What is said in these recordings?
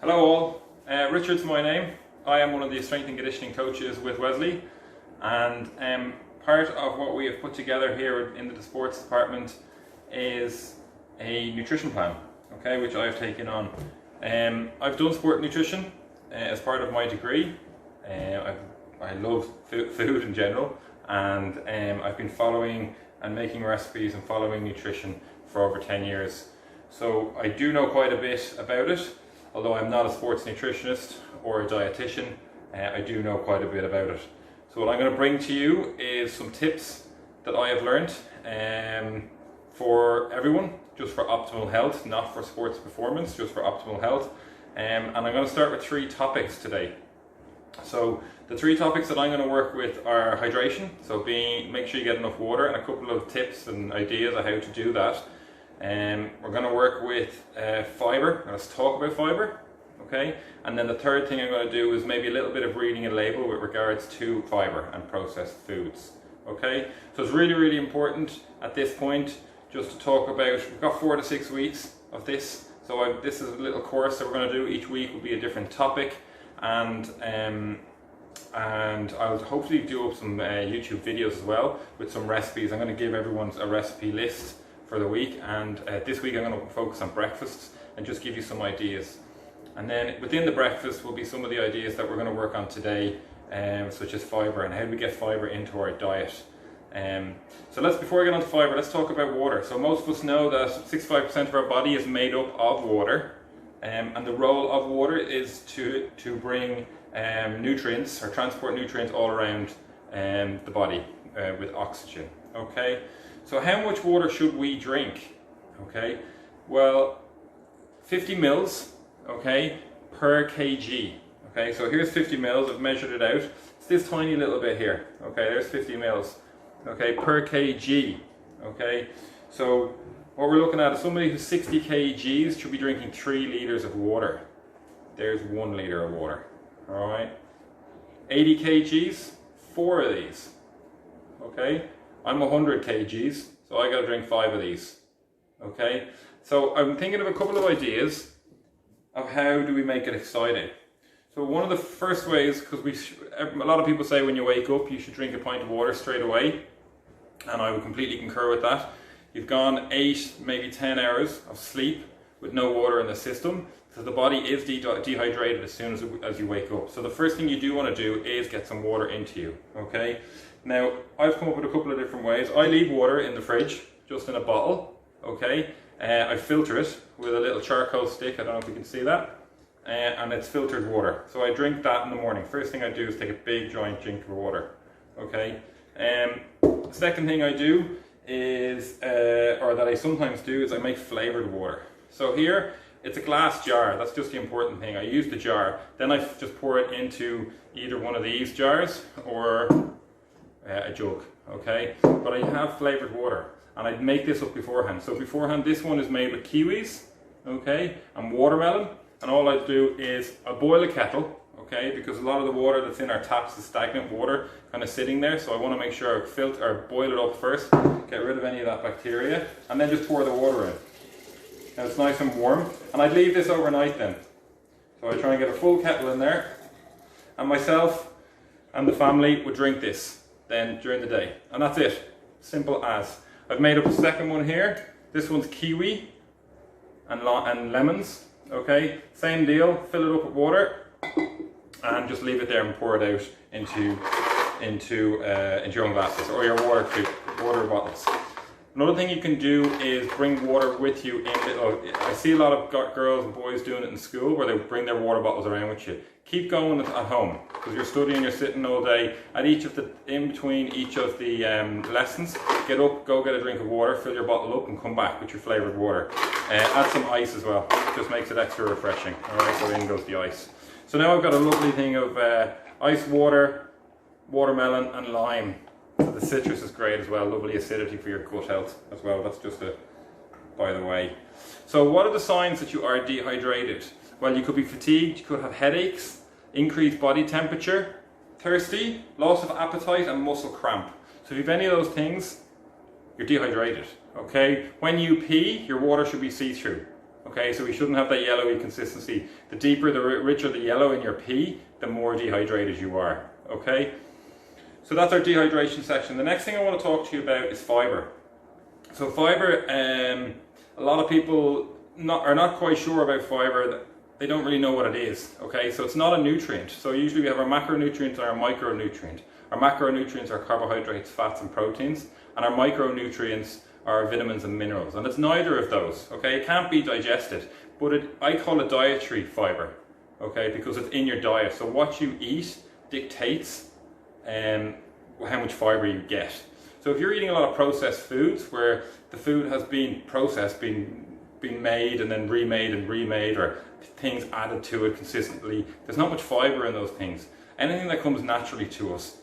Hello all, Richard's my name. I am one of the strength and conditioning coaches with Wesley, and part of what we have put together here in the sports department is a nutrition plan, okay, which I've taken on. I've done sport nutrition as part of my degree. I love food in general, and I've been following and making recipes and following nutrition for over 10 years. So I do know quite a bit about it. Although I'm not a sports nutritionist or a dietitian, I do know quite a bit about it. So what I'm going to bring to you is some tips that I have learned for everyone, just for optimal health, not for sports performance, just for optimal health. And I'm going to start with 3 topics today. So the 3 topics that I'm going to work with are hydration, so make sure you get enough water, and a couple of tips and ideas on how to do that. We're going to work with fibre. Let's talk about fibre, okay? And then the third thing I'm going to do is maybe a little bit of reading a label with regards to fibre and processed foods, okay? So it's really, really important at this point just to talk about, we've got 4 to 6 weeks of this. So this is a little course that we're going to do. Each week will be a different topic, and I'll hopefully do up some YouTube videos as well with some recipes. I'm going to give everyone a recipe list for the week, and this week I'm going to focus on breakfasts and just give you some ideas. And then within the breakfast will be some of the ideas that we're going to work on today, such as fibre and how do we get fibre into our diet. So before I get on to fibre, let's talk about water. So most of us know that 65% of our body is made up of water, and the role of water is to bring nutrients or transport nutrients all around the body with oxygen, okay? So how much water should we drink? Okay, well, 50 mils, okay, per kg. Okay, so here's 50 mils. I've measured it out. It's this tiny little bit here. Okay, there's 50 mils. Okay, per kg. Okay, so what we're looking at is somebody who's 60 kgs should be drinking 3 liters of water. There's 1 liter of water. All right, 80 kgs, 4 of these. Okay. I'm 100 kgs, so I got to drink 5 of these. Okay, so I'm thinking of a couple of ideas of how do we make it exciting. So one of the first ways, because a lot of people say when you wake up you should drink a pint of water straight away, and I would completely concur with that. You've gone 8, maybe 10 hours of sleep with no water in the system, so the body is dehydrated as soon as you wake up. So the first thing you do want to do is get some water into you. Okay. Now, I've come up with a couple of different ways. I leave water in the fridge, just in a bottle, okay? I filter it with a little charcoal stick, I don't know if you can see that, and it's filtered water. So I drink that in the morning. First thing I do is take a big giant drink of water, okay? Second thing I do is, or that I sometimes do, is I make flavoured water. So here, it's a glass jar, that's just the important thing. I use the jar, then I just pour it into either one of these jars, or a jug, okay? But I have flavoured water, and I'd make this up beforehand. So beforehand, this one is made with kiwis, okay, and watermelon, and all I do is I boil a kettle, okay, because a lot of the water that's in our taps is stagnant water, kind of sitting there, so I want to make sure I boil it up first, get rid of any of that bacteria, and then just pour the water in. Now it's nice and warm, and I'd leave this overnight then. So I try and get a full kettle in there, and myself and the family would drink this then during the day, and that's it, simple as. I've made up a second one here. This one's kiwi and lemons, okay, same deal. Fill it up with water and just leave it there and pour it out into your own glasses or your water bottles. Another thing you can do is bring water with you I see a lot of girls and boys doing it in school where they bring their water bottles around with you. Keep going at home, because you're studying, you're sitting all day. In between each of the lessons, get up, go get a drink of water, fill your bottle up, and come back with your flavoured water. Add some ice as well, just makes it extra refreshing. Alright, so in goes the ice. So now I've got a lovely thing of ice water, watermelon, and lime. So the citrus is great as well, lovely acidity for your gut health as well. That's just by the way. So what are the signs that you are dehydrated? Well, you could be fatigued, you could have headaches, increased body temperature, thirsty, loss of appetite, and muscle cramp. So if you have any of those things, you're dehydrated, okay? When you pee, your water should be see-through, Okay, so we shouldn't have that yellowy consistency. The deeper, the richer the yellow in your pee, the more dehydrated you are. Okay, so that's our dehydration section. The next thing I want to talk to you about is fiber. So fiber, a lot of people are not quite sure about fiber. They don't really know what it is. Okay, so it's not a nutrient. So usually we have our macronutrients and our micronutrient. Our macronutrients are carbohydrates, fats and proteins, and our micronutrients are vitamins and minerals, and it's neither of those. Okay, it can't be digested, but I call it dietary fiber. Okay, because it's in your diet. So what you eat dictates how much fiber you get. So if you're eating a lot of processed foods where the food has been processed, been made and then remade, or things added to it consistently, there's not much fiber in those things. Anything that comes naturally to us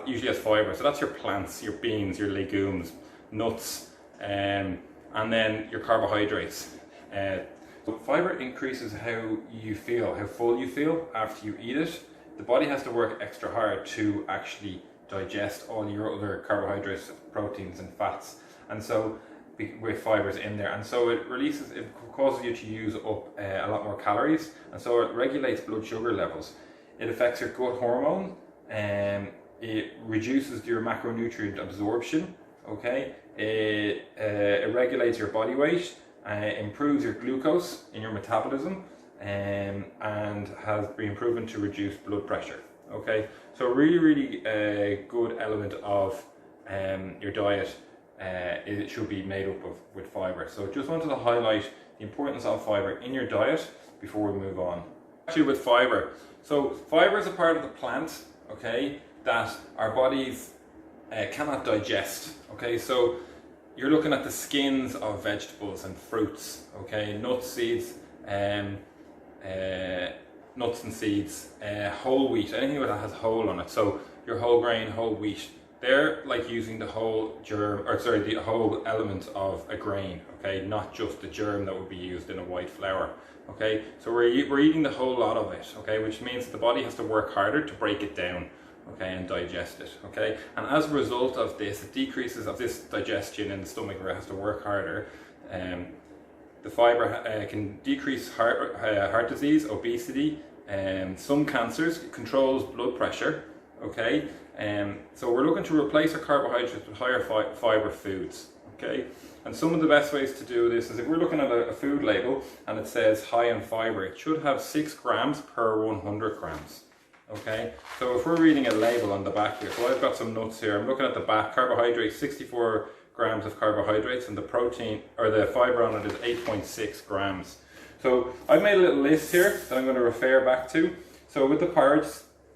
usually has fiber. So that's your plants, your beans, your legumes, nuts, and then your carbohydrates. So fiber increases how you feel, how full you feel after you eat it. The body has to work extra hard to actually digest all your other carbohydrates, proteins and fats, and so with fibers in there, and so it causes you to use up a lot more calories, and so it regulates blood sugar levels. It affects your gut hormone, and it reduces your macronutrient absorption. Okay, it regulates your body weight, improves your glucose in your metabolism, and has been proven to reduce blood pressure. Okay, so really good element of your diet. It should be made up with fiber. So just wanted to highlight the importance of fiber in your diet before we move on. Actually, with fiber, so fiber is a part of the plant, okay, that our bodies cannot digest. Okay, so you're looking at the skins of vegetables and fruits, okay, nuts, seeds, nuts and seeds, whole wheat, anything that has whole on it. So your whole grain, whole wheat, they're like using the whole germ, or sorry, the whole element of a grain, okay, not just the germ that would be used in a white flour. Okay, so we're eating the whole lot of it, okay, which means the body has to work harder to break it down, okay, and digest it, okay, and as a result of this, it decreases of this digestion in the stomach where it has to work harder. The fiber can decrease heart disease, obesity, some cancers, it controls blood pressure, okay, so we're looking to replace our carbohydrates with higher fiber foods, okay, and some of the best ways to do this is if we're looking at a food label and it says high in fiber, it should have 6 grams per 100 grams, okay, so if we're reading a label on the back here, so I've got some nuts here, I'm looking at the back, carbohydrates, 64 grams of carbohydrates, and the protein or the fiber on it is 8.6 grams. So I've made a little list here that I'm going to refer back to. So with the porridge,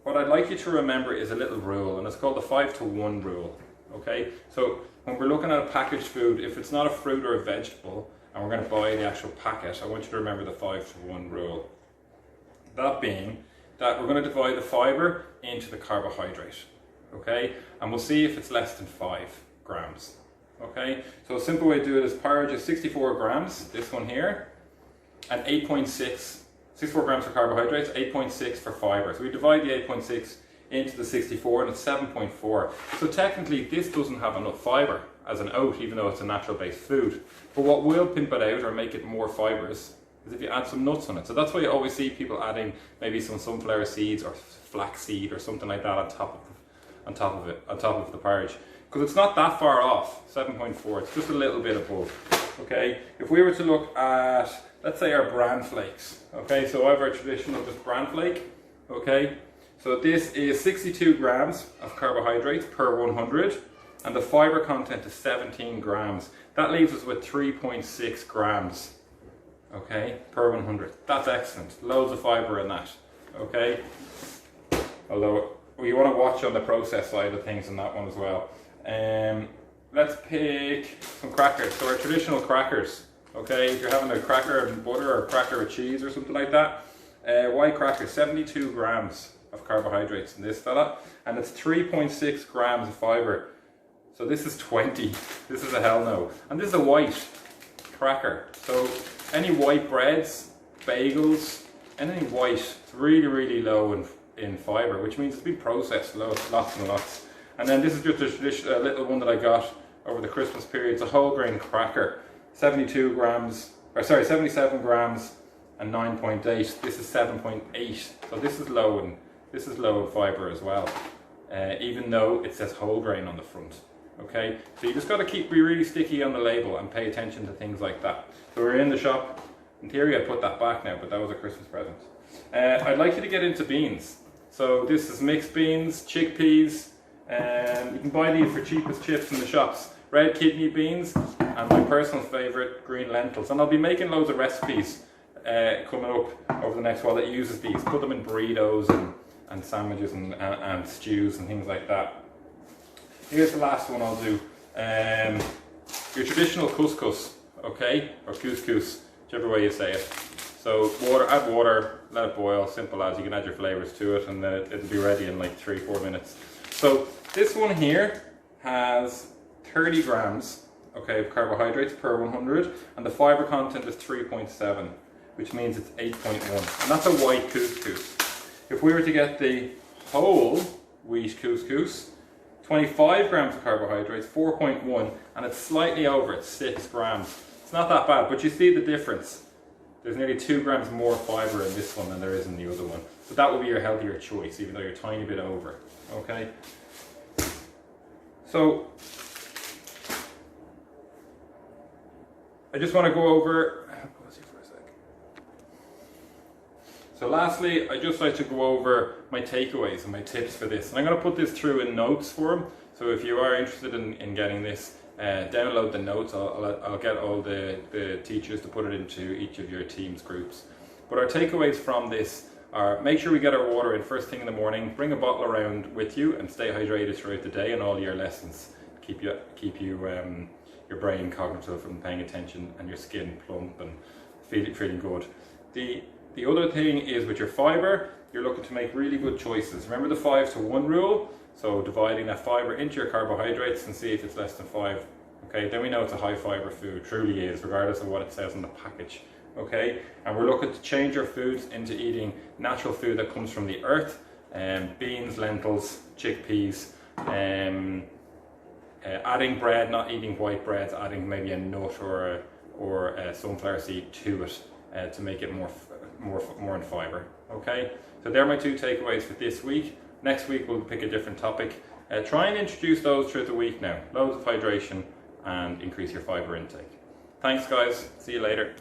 what I'd like you to remember is a little rule, and it's called the 5-to-1 rule. Okay, so when we're looking at a packaged food, if it's not a fruit or a vegetable and we're going to buy the actual packet, I want you to remember the 5-to-1 rule. That being that we're going to divide the fiber into the carbohydrate, okay, and we'll see if it's less than 5 grams. Okay, so a simple way to do it is porridge is 64 grams, this one here, and 64 grams for carbohydrates, 8.6 for fiber. So we divide the 8.6 into the 64 and it's 7.4. So technically this doesn't have enough fiber as an oat, even though it's a natural based food. But what will pimp it out or make it more fibrous is if you add some nuts on it. So that's why you always see people adding maybe some sunflower seeds or flaxseed or something like that on top of the porridge. Because it's not that far off, 7.4, it's just a little bit above. Okay, if we were to look at, let's say, our bran flakes, okay, so I have our traditional just bran flake, okay, so this is 62 grams of carbohydrates per 100, and the fiber content is 17 grams. That leaves us with 3.6 grams, okay, per 100. That's excellent, loads of fiber in that, okay, although you want to watch on the process side of things on that one as well. Let's pick some crackers. So our traditional crackers, okay, if you're having a cracker and butter or a cracker with cheese or something like that, white crackers, 72 grams of carbohydrates in this fella, and it's 3.6 grams of fiber. So this is 20, this is a hell no. And this is a white cracker. So any white breads, bagels, anything white, it's really low in fiber, which means it's been processed lots and lots. And then this is just a little one that I got over the Christmas period. It's a whole grain cracker, 72 grams or sorry, 77 grams and 9.8. This is 7.8. So this is low in fiber as well, even though it says whole grain on the front. Okay, so you just got to be really sticky on the label and pay attention to things like that. So we're in the shop. In theory, I put that back now, but that was a Christmas present. I'd like you to get into beans. So this is mixed beans, chickpeas. You can buy these for cheapest chips in the shops. Red kidney beans, and my personal favourite, green lentils. And I'll be making loads of recipes coming up over the next while that uses these. Put them in burritos and sandwiches and stews and things like that. Here's the last one I'll do. Your traditional couscous, okay? Or couscous, whichever way you say it. So add water, let it boil, simple as. You can add your flavours to it and then it'll be ready in like 3-4 minutes. So this one here has 30 grams, okay, of carbohydrates per 100, and the fibre content is 3.7, which means it's 8.1. And that's a white couscous. If we were to get the whole wheat couscous, 25 grams of carbohydrates, 4.1, and it's slightly over, it's 6 grams. It's not that bad, but you see the difference. There's nearly 2 grams more fibre in this one than there is in the other one. So that would be your healthier choice, even though you're a tiny bit over, okay? So, I just want to go over, pause here for a sec. So lastly, I just like to go over my takeaways and my tips for this. And I'm going to put this through in notes form. So if you are interested in getting this, download the notes. I'll get all the teachers to put it into each of your team's groups. But our takeaways from this are: make sure we get our water in first thing in the morning, bring a bottle around with you and stay hydrated throughout the day and all your lessons. Keep your brain cognitive and paying attention, and your skin plump and feeling good. The other thing is with your fibre, you're looking to make really good choices. Remember the 5-to-1 rule? So dividing that fibre into your carbohydrates and see if it's less than 5. Okay, then we know it's a high fibre food, truly is, regardless of what it says on the package. Okay, and we're looking to change our foods into eating natural food that comes from the earth, beans, lentils, chickpeas, adding bread, not eating white breads, adding maybe a nut or a sunflower seed to it to make it more in fibre. Okay, so they're my 2 takeaways for this week. Next week we'll pick a different topic. Try and introduce those throughout the week now. Loads of hydration and increase your fibre intake. Thanks guys, see you later.